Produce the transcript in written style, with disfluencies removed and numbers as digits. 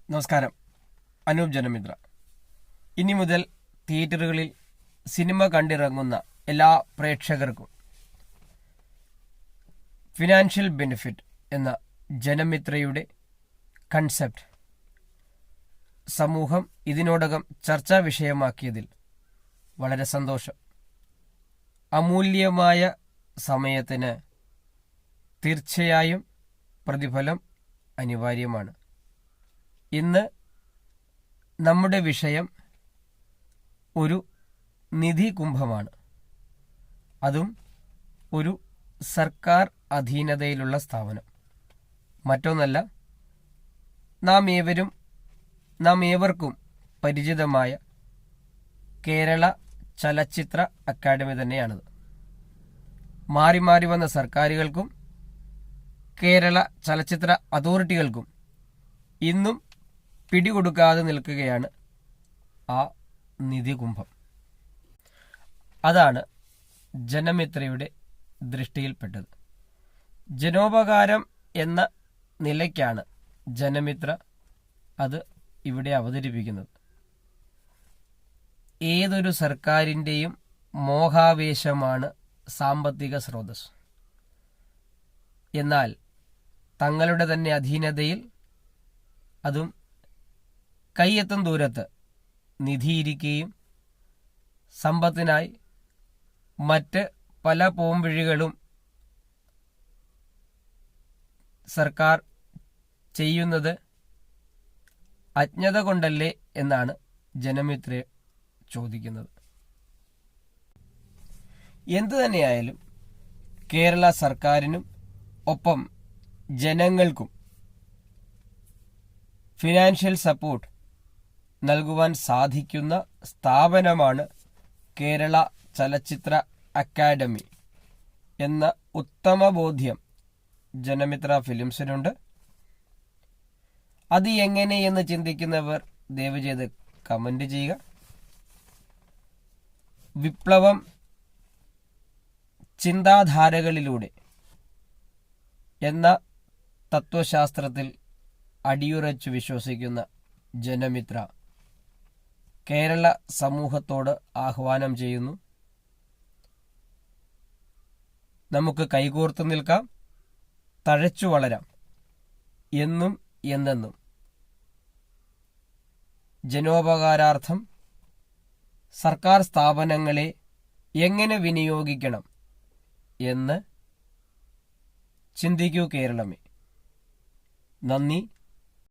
നമസ്കാരം. അനൂപ് ജനമിത്ര. ഇനി മുതൽ തിയേറ്ററുകളിൽ സിനിമ കണ്ടിറങ്ങുന്ന എല്ലാ പ്രേക്ഷകർക്കും ഫിനാൻഷ്യൽ ബെനിഫിറ്റ് എന്ന ജനമിത്രയുടെ കൺസെപ്റ്റ് സമൂഹം ഇതിനോടകം ചർച്ചാ വിഷയമാക്കിയതിൽ വളരെ സന്തോഷം. അമൂല്യമായ സമയത്തിന് തീർച്ചയായും പ്രതിഫലം അനിവാര്യമാണ്. ഇന്ന് നമ്മുടെ വിഷയം ഒരു നിധി കുംഭമാണ്. അതും ഒരു സർക്കാർ അധീനതയിലുള്ള സ്ഥാപനം. മറ്റൊന്നല്ല, നാം ഏവർക്കും പരിചിതമായ കേരള ചലച്ചിത്ര അക്കാദമി തന്നെയാണത്. മാറി മാറി വന്ന സർക്കാരുകൾക്കും കേരള ചലച്ചിത്ര അതോറിറ്റികൾക്കും ഇന്നും പിടികൊടുക്കാതെ നിൽക്കുകയാണ് ആ നിധി കുംഭം. അതാണ് ജനമിത്രയുടെ ദൃഷ്ടിയിൽപ്പെട്ടത്. ജനോപകാരം എന്ന നിലയ്ക്കാണ് ജനമിത്ര അത് ഇവിടെ അവതരിപ്പിക്കുന്നത്. ഏതൊരു സർക്കാരിൻ്റെയും മോഹാവേശമാണ് സാമ്പത്തിക സ്രോതസ്. എന്നാൽ തങ്ങളുടെ തന്നെ അധീനതയിൽ, അതും കൈയെത്തും ദൂരത്ത് നിധിയിരിക്കുകയും സമ്പത്തിനായി മറ്റ് പല പോംവഴികളും സർക്കാർ ചെയ്യുന്നത് അജ്ഞത കൊണ്ടല്ലേ എന്നാണ് ജനമിത്ര ചോദിക്കുന്നത്. എന്തു തന്നെയായാലും കേരള സർക്കാരിനും ഒപ്പം ജനങ്ങൾക്കും ഫിനാൻഷ്യൽ സപ്പോർട്ട് നൽകുവാൻ സാധിക്കുന്ന സ്ഥാപനമാണ് കേരള ചലച്ചിത്ര അക്കാദമി എന്ന ഉത്തമ ബോധ്യം ജനമിത്ര ഫിലിംസിനുണ്ട്. അത് എങ്ങനെയെന്ന് ചിന്തിക്കുന്നവർ ദയവ് ചെയ്ത് കമന്റ് ചെയ്യുക. വിപ്ലവം ചിന്താധാരകളിലൂടെ എന്ന തത്വശാസ്ത്രത്തിൽ അടിയുറച്ചു വിശ്വസിക്കുന്ന ജനമിത്ര കേരള സമൂഹത്തോട് ആഹ്വാനം ചെയ്യുന്നു. നമുക്ക് കൈകോർത്ത് നിൽക്കാം, തഴച്ചു വളരാം, എന്നും എന്നെന്നും. ജനോപകാരാർത്ഥം സർക്കാർ സ്ഥാപനങ്ങളെ എങ്ങനെ വിനിയോഗിക്കണം എന്ന് ചിന്തിക്കൂ കേരളമേ. നന്ദി.